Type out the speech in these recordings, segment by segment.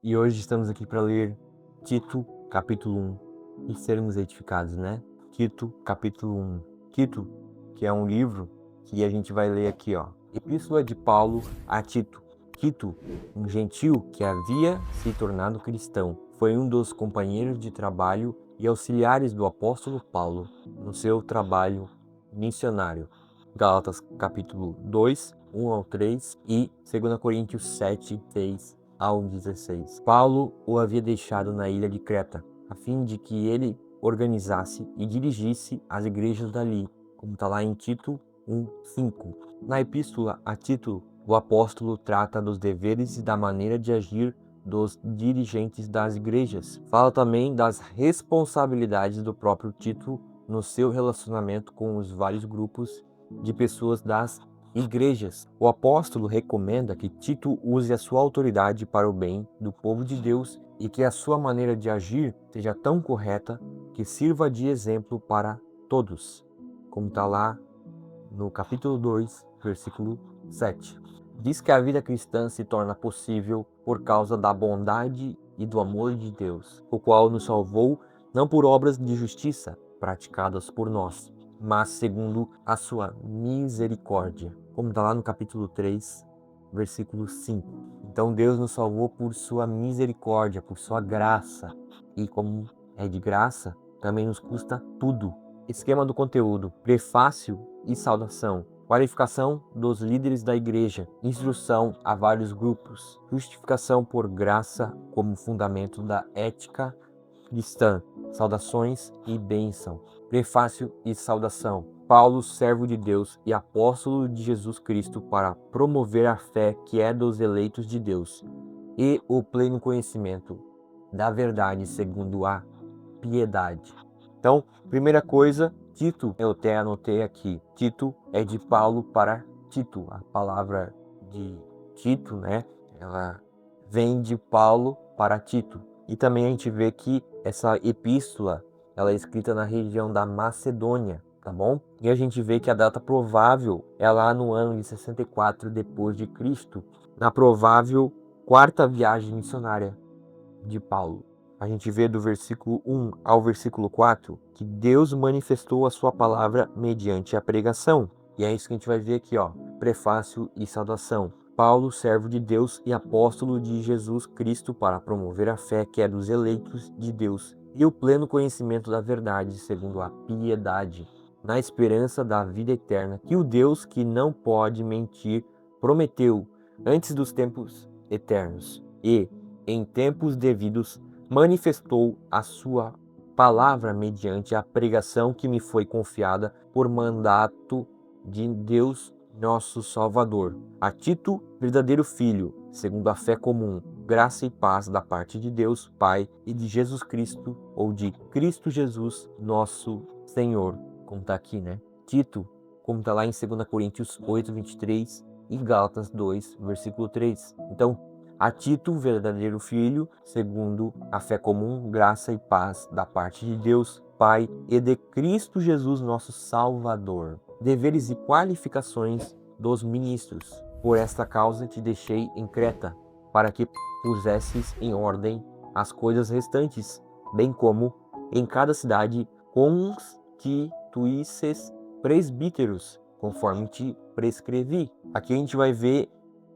E hoje estamos aqui para ler Tito, capítulo 1, e sermos edificados, né? Tito, capítulo 1. Tito, que é um livro que a gente vai ler aqui, ó. Epístola de Paulo a Tito. Tito, um gentil que havia se tornado cristão, foi um dos companheiros de trabalho e auxiliares do apóstolo Paulo no seu trabalho missionário. Gálatas, capítulo 2, 1 ao 3 e 2 Coríntios 7, 6 ao 16. Paulo o havia deixado na ilha de Creta, a fim de que ele organizasse e dirigisse as igrejas dali, como está lá em Tito 1:5. Na epístola a Tito, o apóstolo trata dos deveres e da maneira de agir dos dirigentes das igrejas. Fala também das responsabilidades do próprio Tito no seu relacionamento com os vários grupos de pessoas das igrejas. O apóstolo recomenda que Tito use a sua autoridade para o bem do povo de Deus e que a sua maneira de agir seja tão correta que sirva de exemplo para todos, como está lá no capítulo 2, versículo 7. Diz que a vida cristã se torna possível por causa da bondade e do amor de Deus, o qual nos salvou não por obras de justiça praticadas por nós, mas segundo a sua misericórdia, como está lá no capítulo 3, versículo 5. Então Deus nos salvou por sua misericórdia, por sua graça, e como é de graça, também nos custa tudo. Esquema do conteúdo: prefácio e saudação, qualificação dos líderes da igreja, instrução a vários grupos, justificação por graça como fundamento da ética cristã, saudações e bênção. Prefácio e saudação. Paulo, servo de Deus e apóstolo de Jesus Cristo, para promover a fé que é dos eleitos de Deus e o pleno conhecimento da verdade segundo a piedade. Então, primeira coisa, Tito, eu até anotei aqui, Tito é de Paulo para Tito. A palavra de Tito, né, ela vem de Paulo para Tito. E também a gente vê que essa epístola, ela é escrita na região da Macedônia, tá bom? E a gente vê que a data provável é lá no ano de 64 depois de Cristo, na provável quarta viagem missionária de Paulo. A gente vê do versículo 1 ao versículo 4 que Deus manifestou a sua palavra mediante a pregação. E é isso que a gente vai ver aqui, ó, prefácio e saudação. Paulo, servo de Deus e apóstolo de Jesus Cristo, para promover a fé que é dos eleitos de Deus e o pleno conhecimento da verdade segundo a piedade, na esperança da vida eterna, que o Deus que não pode mentir prometeu antes dos tempos eternos e, em tempos devidos, manifestou a sua palavra mediante a pregação que me foi confiada por mandato de Deus nosso Salvador. A Tito, verdadeiro filho, segundo a fé comum, graça e paz da parte de Deus Pai e de Jesus Cristo, ou de Cristo Jesus, nosso Senhor. Como está aqui, né? Tito, como está lá em 2 Coríntios 8, 23 e Gálatas 2, versículo 3. Então, a Tito, verdadeiro filho, segundo a fé comum, graça e paz da parte de Deus Pai e de Cristo Jesus, nosso Salvador. Deveres e qualificações dos ministros. Por esta causa te deixei em Creta, para que pusesses em ordem as coisas restantes, bem como em cada cidade constituísses presbíteros, conforme te prescrevi. Aqui a gente vai ver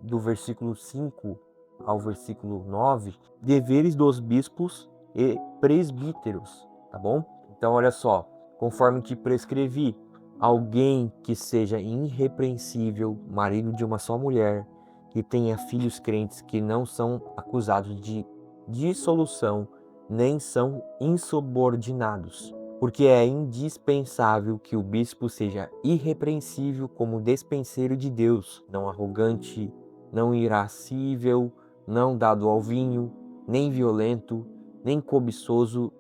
do versículo 5 ao versículo 9, deveres dos bispos e presbíteros, tá bom? Então olha só, conforme te prescrevi, alguém que seja irrepreensível, marido de uma só mulher, que tenha filhos crentes que não são acusados de dissolução, nem são insubordinados, porque é indispensável que o bispo seja irrepreensível como despenseiro de Deus, não arrogante, não irascível, não dado ao vinho, nem violento, nem cobiçoso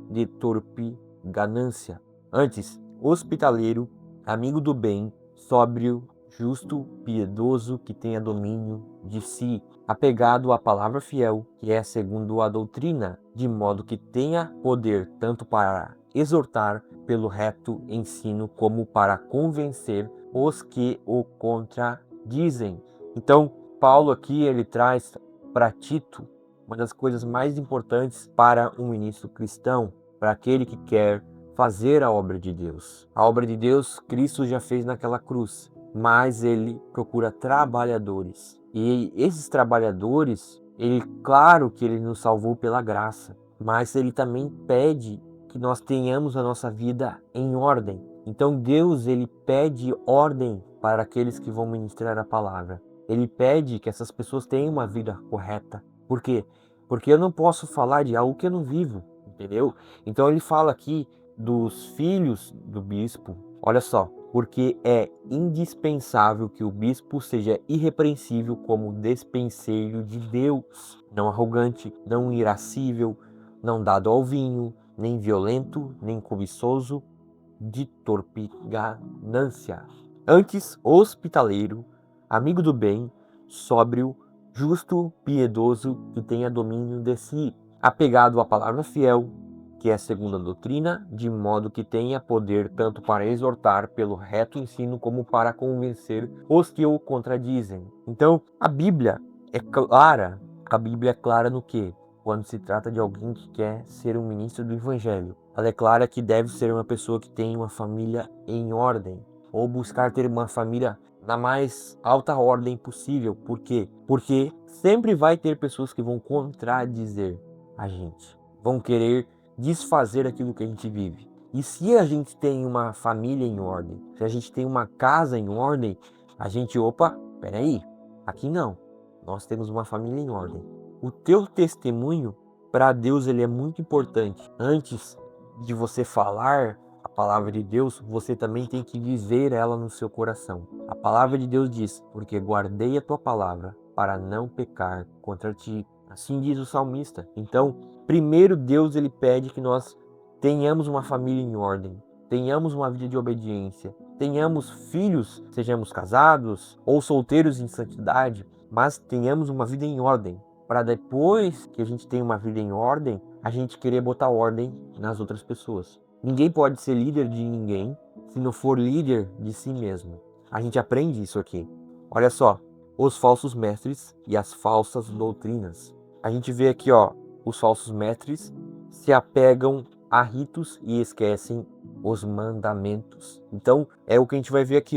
de torpe ganância. Antes, hospitaleiro, amigo do bem, sóbrio, justo, piedoso, que tenha domínio de si, apegado à palavra fiel, que é segundo a doutrina, de modo que tenha poder tanto para exortar pelo reto ensino, como para convencer os que o contradizem. Então, Paulo aqui ele traz para Tito uma das coisas mais importantes para um ministro cristão, para aquele que quer fazer a obra de Deus. A obra de Deus, Cristo já fez naquela cruz, mas ele procura trabalhadores. E esses trabalhadores, claro que ele nos salvou pela graça, mas ele também pede que nós tenhamos a nossa vida em ordem. Então Deus, ele pede ordem para aqueles que vão ministrar a palavra. Ele pede que essas pessoas tenham uma vida correta. Por quê? Porque eu não posso falar de algo que eu não vivo, entendeu? Então ele fala aqui dos filhos do bispo. Olha só, porque é indispensável que o bispo seja irrepreensível como despenseiro de Deus, não arrogante, não irascível, não dado ao vinho, nem violento, nem cobiçoso, de torpe ganância. Antes, hospitaleiro, amigo do bem, sóbrio, justo, piedoso, que tenha domínio de si, apegado à palavra fiel, que é segundo a doutrina, de modo que tenha poder tanto para exortar pelo reto ensino como para convencer os que o contradizem. Então, a Bíblia é clara. A Bíblia é clara no quê? Quando se trata de alguém que quer ser um ministro do Evangelho. Ela é clara que deve ser uma pessoa que tem uma família em ordem, ou buscar ter uma família na mais alta ordem possível. Por quê? Porque sempre vai ter pessoas que vão contradizer a gente, vão querer desfazer aquilo que a gente vive. E se a gente tem uma família em ordem, se a gente tem uma casa em ordem, a gente, peraí, aqui não, nós temos uma família em ordem. O teu testemunho, para Deus, ele é muito importante. Antes de você falar a palavra de Deus, você também tem que viver ela no seu coração. A palavra de Deus diz, porque guardei a tua palavra para não pecar contra ti. Assim diz o salmista. Então, primeiro Deus, ele pede que nós tenhamos uma família em ordem, tenhamos uma vida de obediência, tenhamos filhos, sejamos casados ou solteiros em santidade, mas tenhamos uma vida em ordem, para depois que a gente tem uma vida em ordem, a gente querer botar ordem nas outras pessoas. Ninguém pode ser líder de ninguém se não for líder de si mesmo. A gente aprende isso aqui. Olha só, os falsos mestres e as falsas doutrinas. A gente vê aqui, os falsos mestres se apegam a ritos e esquecem os mandamentos. Então, é o que a gente vai ver aqui,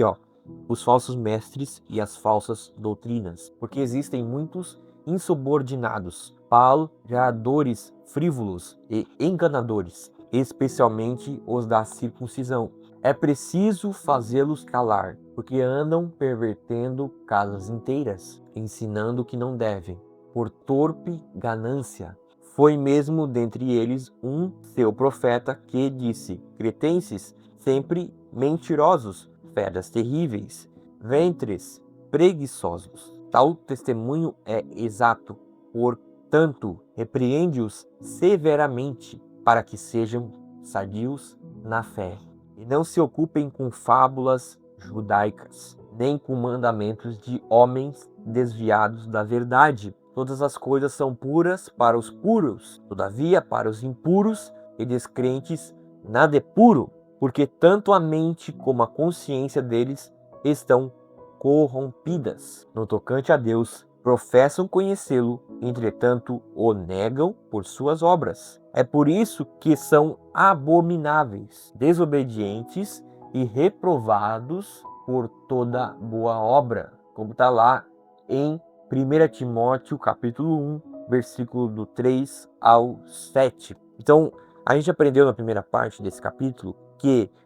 os falsos mestres e as falsas doutrinas. Porque existem muitos insubordinados, palavradores frívolos e enganadores, especialmente os da circuncisão. É preciso fazê-los calar, porque andam pervertendo casas inteiras, ensinando o que não devem, por torpe ganância. Foi mesmo dentre eles um seu profeta que disse: cretenses, sempre mentirosos, feras terríveis, ventres preguiçosos. Tal testemunho é exato, portanto, repreende-os severamente, para que sejam sadios na fé, e não se ocupem com fábulas judaicas, nem com mandamentos de homens desviados da verdade. Todas as coisas são puras para os puros, todavia para os impuros e descrentes nada é puro, porque tanto a mente como a consciência deles estão corrompidas. No tocante a Deus, professam conhecê-lo, entretanto o negam por suas obras. É por isso que são abomináveis, desobedientes e reprovados por toda boa obra, como está lá em 1 Timóteo capítulo 1, versículo do 3 ao 7. Então, a gente aprendeu na primeira parte desse capítulo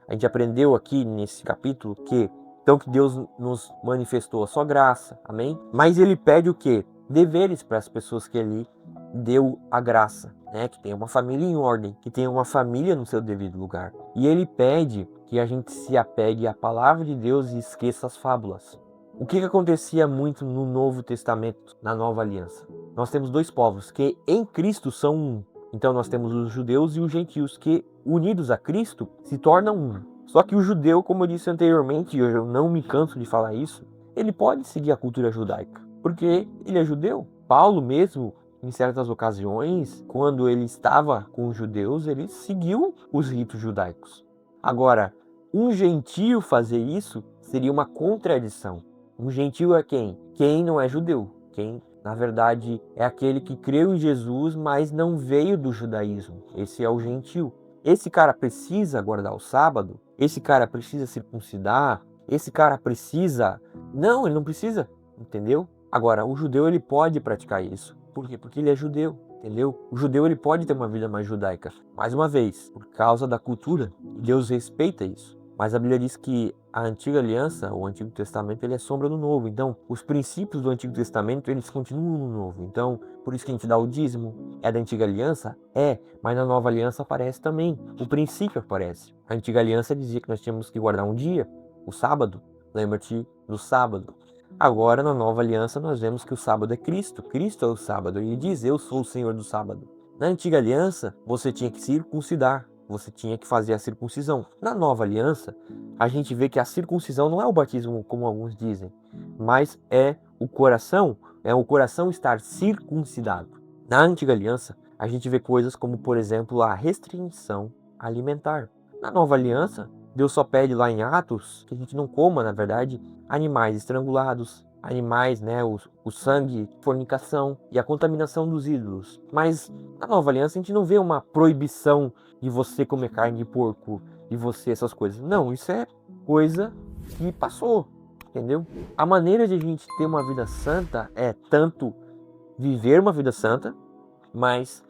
a gente aprendeu aqui nesse capítulo que Deus nos manifestou a sua graça, amém? Mas ele pede o quê? Deveres para as pessoas que ele deu a graça, né? Que tenha uma família em ordem, que tenha uma família no seu devido lugar. E ele pede que a gente se apegue à palavra de Deus e esqueça as fábulas. O que acontecia muito no Novo Testamento, na Nova Aliança? Nós temos dois povos que em Cristo são um. Então nós temos os judeus e os gentios que, unidos a Cristo, se tornam um. Só que o judeu, como eu disse anteriormente, e eu não me canso de falar isso, ele pode seguir a cultura judaica, porque ele é judeu. Paulo mesmo, em certas ocasiões, quando ele estava com os judeus, ele seguiu os ritos judaicos. Agora, um gentio fazer isso seria uma contradição. Um gentio é quem? Quem não é judeu, quem na verdade, é aquele que creu em Jesus, mas não veio do judaísmo. Esse é o gentio. Esse cara precisa guardar o sábado? Esse cara precisa circuncidar? Esse cara precisa... Não, ele não precisa, entendeu? Agora, o judeu ele pode praticar isso. Por quê? Porque ele é judeu, entendeu? O judeu ele pode ter uma vida mais judaica. Mais uma vez, por causa da cultura. Deus respeita isso. Mas a Bíblia diz que a antiga aliança, o Antigo Testamento, ele é sombra do Novo. Então, os princípios do Antigo Testamento, eles continuam no Novo. Então, por isso que a gente dá o dízimo. É da antiga aliança? É, mas na nova aliança aparece também. O princípio aparece. A antiga aliança dizia que nós tínhamos que guardar um dia, o sábado. Lembra-te do sábado. Agora, na nova aliança, nós vemos que o sábado é Cristo. Cristo é o sábado. Ele diz, eu sou o Senhor do sábado. Na antiga aliança, você tinha que circuncidar. Você tinha que fazer a circuncisão. Na nova aliança, a gente vê que a circuncisão não é o batismo, como alguns dizem, mas é o coração estar circuncidado. Na antiga aliança, a gente vê coisas como, por exemplo, a restrição alimentar. Na nova aliança, Deus só pede lá em Atos que a gente não coma, na verdade, animais estrangulados, animais, né, o sangue, fornicação e a contaminação dos ídolos. Mas na nova aliança a gente não vê uma proibição de você comer carne de porco, de você essas coisas. Não, isso é coisa que passou, entendeu? A maneira de a gente ter uma vida santa é tanto viver uma vida santa, mas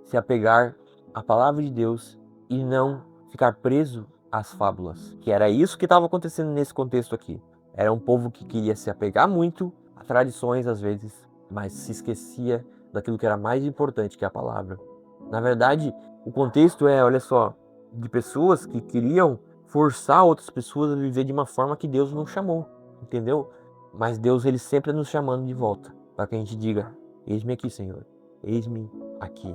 se apegar à palavra de Deus e não ficar preso às fábulas. Que era isso que estava acontecendo nesse contexto aqui. Era um povo que queria se apegar muito a tradições às vezes, mas se esquecia daquilo que era mais importante, que é a palavra. Na verdade, o contexto é, olha só, de pessoas que queriam forçar outras pessoas a viver de uma forma que Deus não chamou, entendeu? Mas Deus, ele sempre nos chamando de volta, para que a gente diga, eis-me aqui, Senhor, eis-me aqui,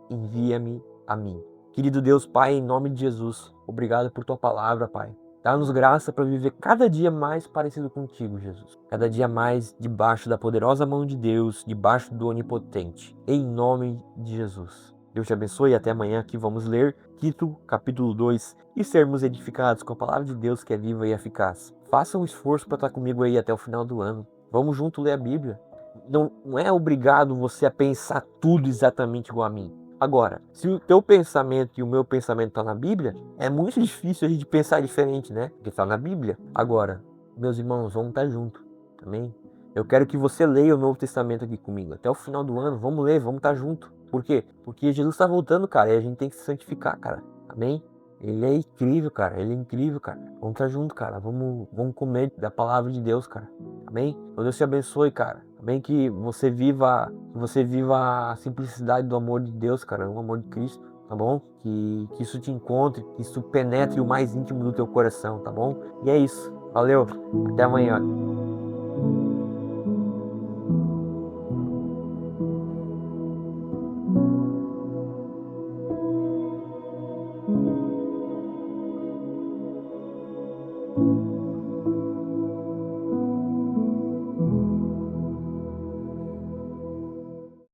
envia-me a mim. Querido Deus, Pai, em nome de Jesus, obrigado por tua palavra, Pai. Dá-nos graça para viver cada dia mais parecido contigo, Jesus. Cada dia mais debaixo da poderosa mão de Deus, debaixo do Onipotente. Em nome de Jesus. Deus te abençoe e até amanhã que vamos ler Tito, capítulo 2 e sermos edificados com a palavra de Deus que é viva e eficaz. Faça um esforço para estar comigo aí até o final do ano. Vamos junto ler a Bíblia. Não é obrigado você a pensar tudo exatamente igual a mim. Agora, se o teu pensamento e o meu pensamento estão na Bíblia, é muito difícil a gente pensar diferente, né? Porque está na Bíblia. Agora, meus irmãos, vamos estar juntos, amém? Eu quero que você leia o Novo Testamento aqui comigo. Até o final do ano, vamos ler, vamos estar juntos. Por quê? Porque Jesus está voltando, cara, e a gente tem que se santificar, cara. Amém? Ele é incrível, cara. Ele é incrível, cara. Vamos estar juntos, cara. Vamos comer da palavra de Deus, cara. Amém? Então Deus te abençoe, cara. Amém? Que você viva a simplicidade do amor de Deus, cara. O amor de Cristo, tá bom? Que isso te encontre, que isso penetre o mais íntimo do teu coração, tá bom? E é isso. Valeu. Até amanhã.